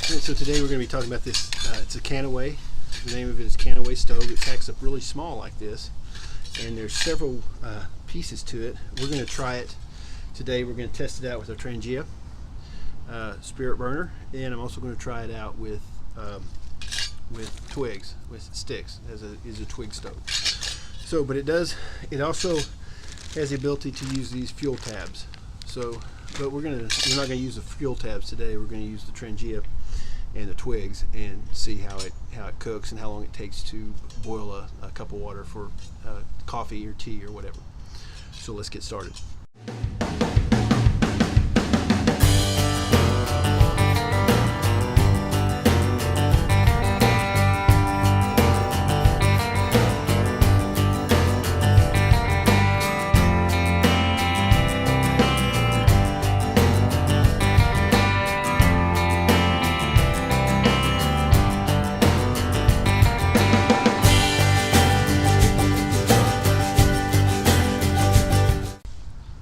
Alright, so today we're going to be talking about this. It's a Canway. The name of it is Canway Stove. It packs up really small like this, and there's several pieces to it. We're going to try it today. We're going to test it out with our Trangia spirit burner, and I'm also going to try it out with twigs, with sticks, as a Twig stove. So, but it also has the ability to use these fuel tabs. So, but we're not going to use the fuel tabs today. We're going to use the Trangia and the twigs and see how it cooks and how long it takes to boil a cup of water for coffee or tea or whatever. So let's get started.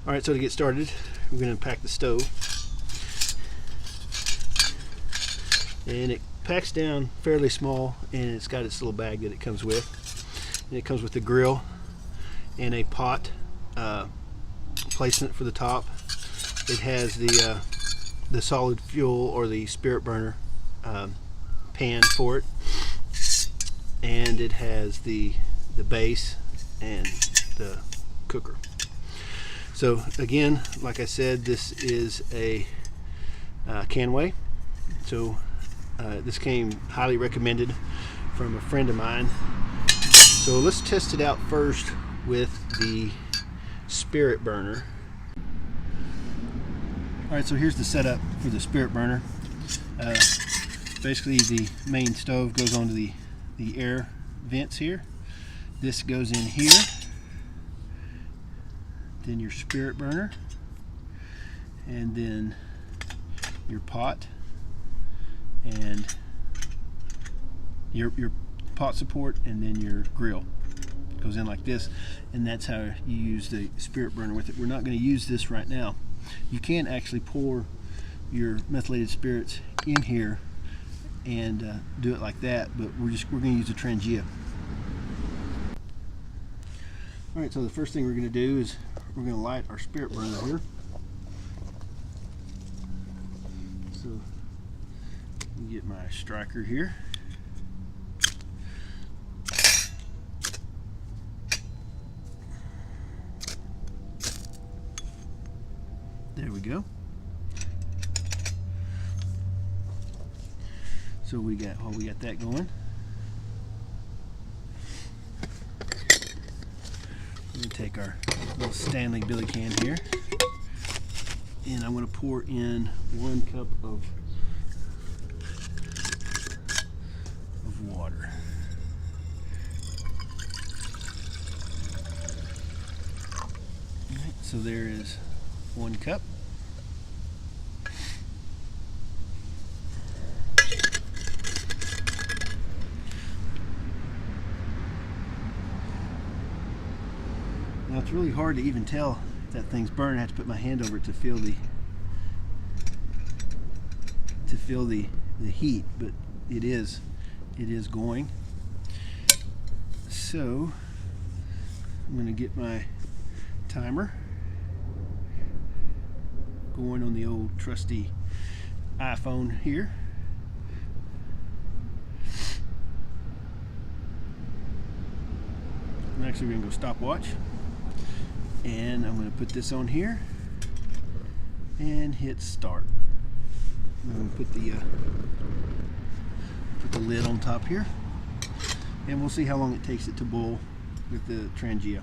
Alright, so to get started, we're going to pack the stove. And it packs down fairly small, and it's got its little bag that it comes with. And it comes with the grill and a pot placement for the top. It has the solid fuel or the spirit burner pan for it. And it has the base and the cooker. So again, like I said, this is a Canway. So this came highly recommended from a friend of mine. So let's test it out first with the spirit burner. Alright, so here's the setup for the spirit burner. Basically the main stove goes onto the air vents here. This goes in here. Then your spirit burner, and then your pot, and your pot support, and then your grill goes in like this, and that's how you use the spirit burner with it. We're not going to use this right now. You can actually pour your methylated spirits in here and do it like that, but we're going to use the Trangia. Alright, so the first thing we're going to do is we're going to light our spirit burner here. So, let me get my striker here. There we go. So we got that going. I'm going to take our little Stanley Billy can here, and I'm going to pour in 1 cup of water. Alright, so there is 1 cup. Now it's really hard to even tell if that thing's burning. I have to put my hand over it to feel the heat, but it is going. So I'm going to get my timer going on the old trusty iPhone here. I'm actually going to go stopwatch. And I'm going to put this on here and hit start. I'm going to put the lid on top here, and we'll see how long it takes it to boil with the Trangia.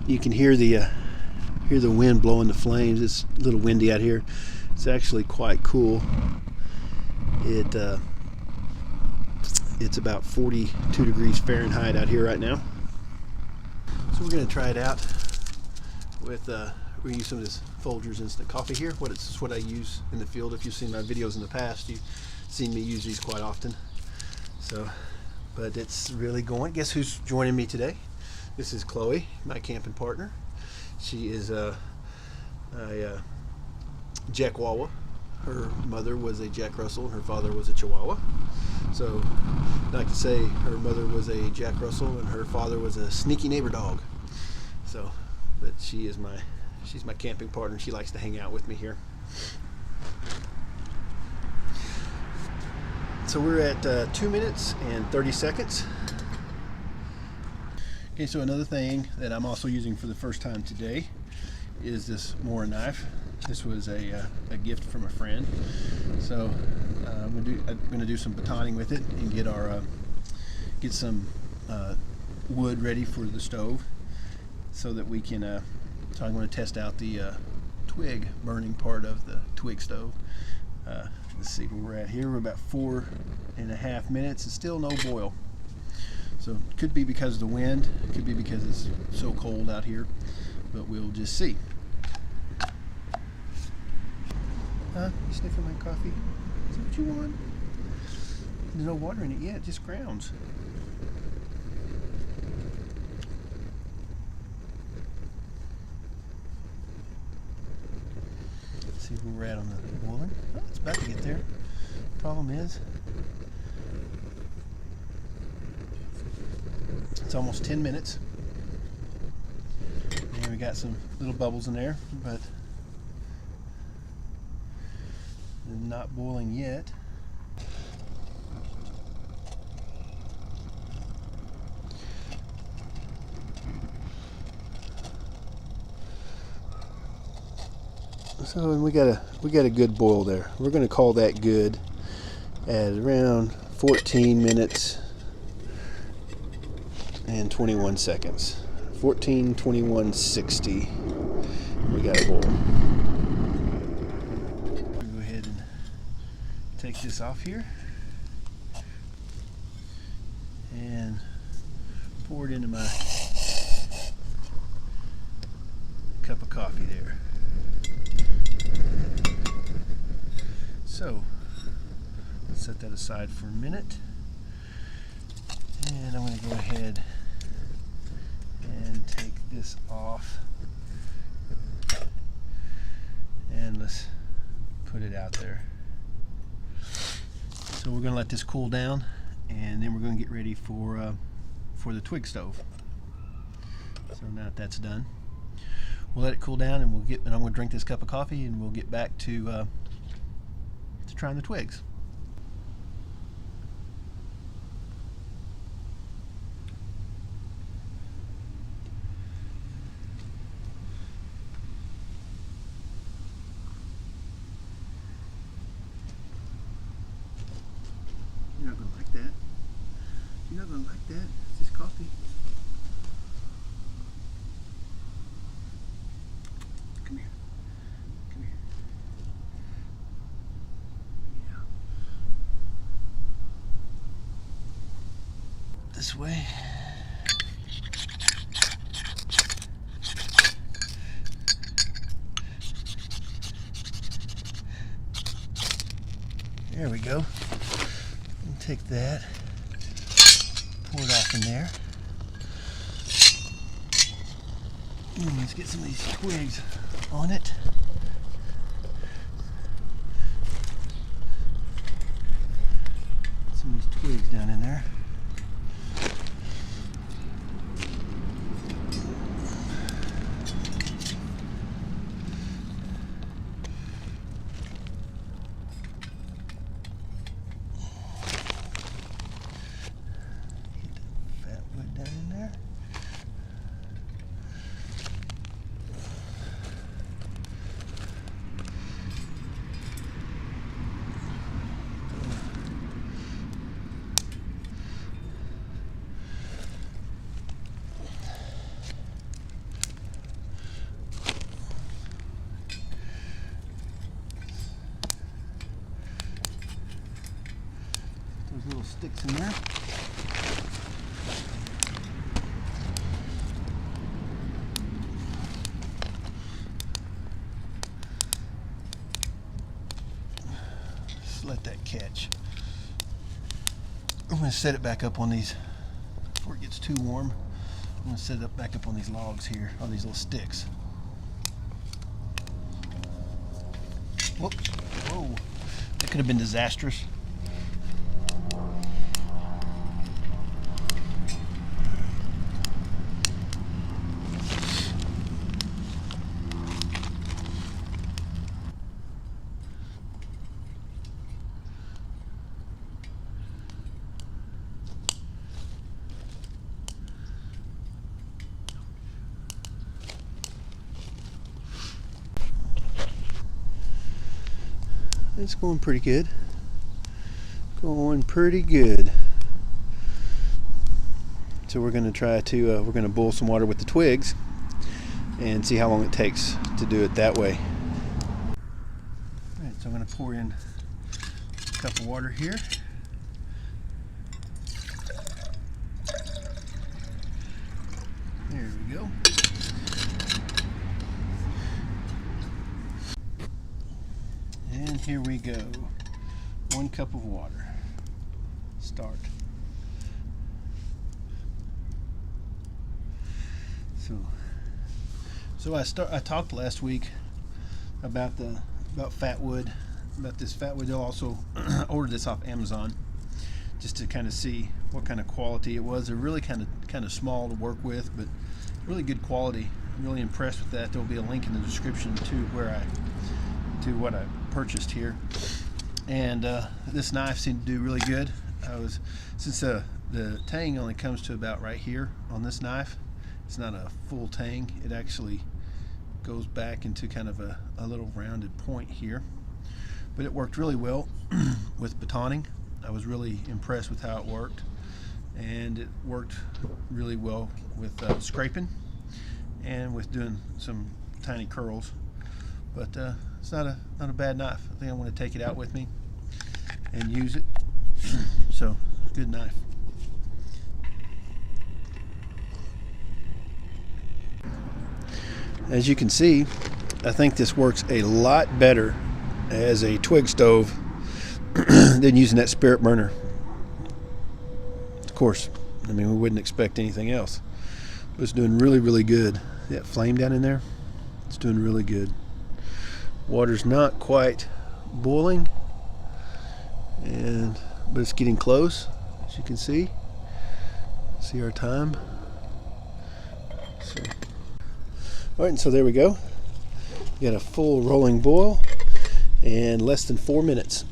You can hear the wind blowing the flames. It's a little windy out here. It's actually quite cool. It's about 42 degrees Fahrenheit out here right now. So we're going to try it out with, we're going to use some of this Folgers instant coffee here. It's what I use in the field. If you've seen my videos in the past, you've seen me use these quite often. So, but it's really going. Guess who's joining me today? This is Chloe, my camping partner. She is Jack Wawa. Her mother was a Jack Russell and her father was a Chihuahua. So I like to say her mother was a Jack Russell and her father was a sneaky neighbor dog. So, but she's my camping partner. She likes to hang out with me here. So we're at 2 minutes and 30 seconds. Okay, so another thing that I'm also using for the first time today is this Mora knife. This was a gift from a friend. So I'm going to do some batoning with it and get some wood ready for the stove, so that we can. So I'm going to test out the Twig burning part of the Twig stove. Let's see where we're at here. We're about 4.5 minutes and still no boil. So it could be because of the wind. It could be because it's so cold out here, but we'll just see. Huh? You sniffing my coffee? Is that what you want? There's no water in it yet, just grounds. Let's see where we're at on the boiling. Oh, it's about to get there. Problem is, it's almost 10 minutes. And we got some little bubbles in there, but not boiling yet. So we got a good boil there. We're going to call that good at around 14 minutes and 21 seconds. 14, 21, 60. We got a boil. Go ahead and take this off here and pour it into my cup of coffee there. So let's set that aside for a minute, and I'm going to go ahead and take this off, and let's put it out there. So we're going to let this cool down, and then we're going to get ready for the Twig stove. So now that that's done, we'll let it cool down, and I'm going to drink this cup of coffee, and we'll get back to trying the Twigs. You're not going to like that. You're not going to like that. It's just coffee. Come here. Come here. Yeah. This way. There we go. Take that, pour it off in there. Let's get some of these twigs on it. Some of these twigs down in there. Those little sticks in there. Just let that catch. I'm going to set it back up on these before it gets too warm. I'm going to set it back up on these logs here, on these little sticks. It could have been disastrous. It's going pretty good. Going pretty good. So we're going to try to we're going to boil some water with the twigs and see how long it takes to do it that way. All right, so I'm going to pour in a cup of water here. There we go. And here we go. 1 cup of water. Start. So I talked last week about Fatwood, about this Fatwood. I'll also ordered this off Amazon just to kind of see what kind of quality it was. They're really kind of small to work with, but really good quality. I'm really impressed with that. There'll be a link in the description to what I purchased here. And this knife seemed to do really good. Since the tang only comes to about right here on this knife, it's not a full tang. It actually goes back into kind of a little rounded point here. But it worked really well with batoning. I was really impressed with how it worked, and it worked really well with scraping and with doing some tiny curls. But it's not a bad knife. I think I want to take it out with me and use it. So, good knife. As you can see, I think this works a lot better as a twig stove than using that spirit burner. Of course, I mean, we wouldn't expect anything else. But it's doing really, really good. That flame down in there, it's doing really good. Water's not quite boiling, but it's getting close, as you can see. See our time. All right, and so there we go. We got a full rolling boil in less than 4 minutes.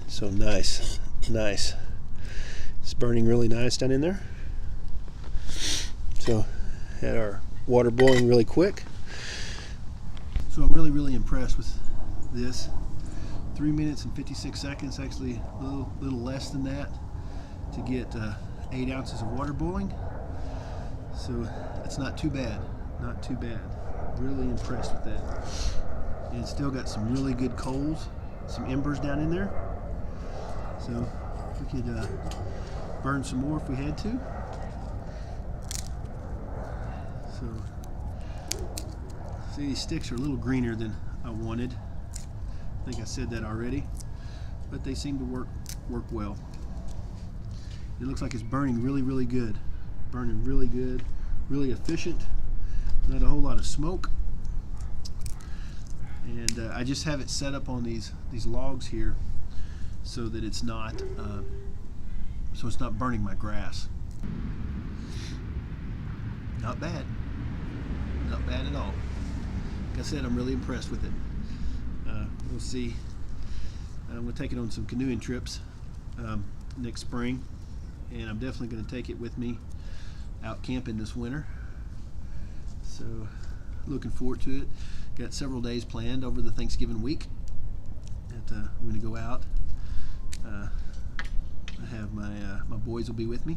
So nice, nice. It's burning really nice down in there. So had our water boiling really quick. So I'm really, really impressed with this. 3 minutes and 56 seconds, actually a little less than that, to get 8 ounces of water boiling. So it's not too bad, not too bad. Really impressed with that. And it's still got some really good coals, some embers down in there. So we could burn some more if we had to. So see, these sticks are a little greener than I wanted. I think I said that already, but they seem to work well. It looks like it's burning really, really good. Burning really good, really efficient. Not a whole lot of smoke. And I just have it set up on these logs here so that it's not burning my grass. Not bad. Not bad at all. Like I said, I'm really impressed with it. We'll see. I'm going to take it on some canoeing trips next spring, and I'm definitely going to take it with me out camping this winter. So looking forward to it. Got several days planned over the Thanksgiving week that I'm going to go out. I have my boys will be with me,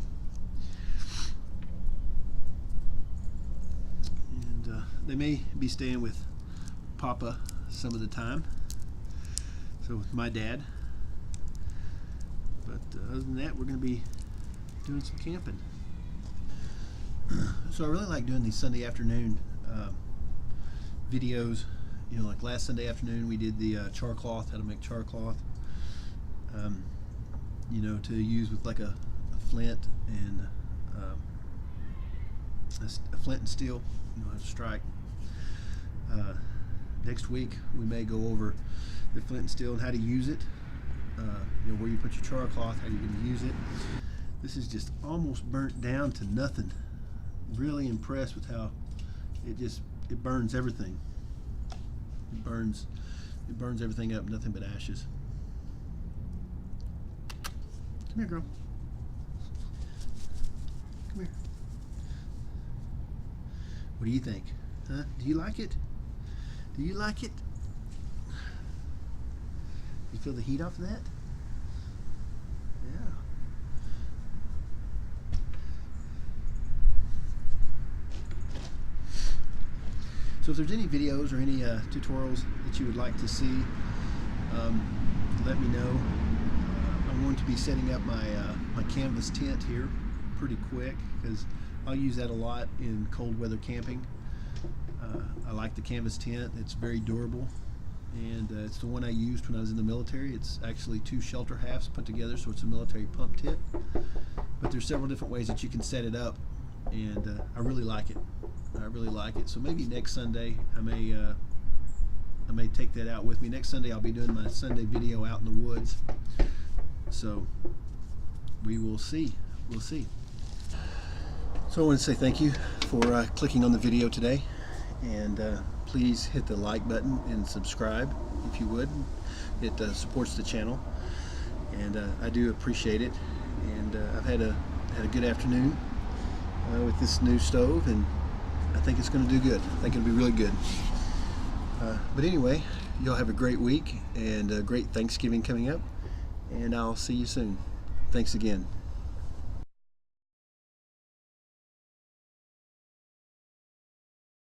and they may be staying with Papa some of the time, so with my dad. But other than that, we're going to be doing some camping. So I really like doing these Sunday afternoon videos. You know, like last Sunday afternoon we did the char cloth, how to make char cloth. You know, to use with like a flint and a flint and steel. You know, how to strike. next week we may go over the flint and steel and how to use it. You know, where you put your char cloth, how you're going to use it. This is just almost burnt down to nothing. Really impressed with how it burns everything. It burns everything up, nothing but ashes. Come here, girl. Come here. What do you think? Huh? Do you like it? Do you like it? You feel the heat off of that? Yeah. So if there's any videos or any tutorials that you would like to see, let me know. I'm going to be setting up my my canvas tent here pretty quick because I'll use that a lot in cold weather camping. I like the canvas tent. It's very durable, and it's the one I used when I was in the military. It's actually 2 shelter halves put together, so it's a military pump tent. But there's several different ways that you can set it up, and I really like it. I really like it. So maybe next Sunday I may take that out with me. Next Sunday I'll be doing my Sunday video out in the woods. So we will see. We'll see. So I want to say thank you for clicking on the video today, and please hit the like button and subscribe if you would. It supports the channel, and I do appreciate it. And I've had a good afternoon with this new stove, and I think it's going to do good. I think it'll be really good. But anyway, y'all have a great week and a great Thanksgiving coming up, and I'll see you soon. Thanks again.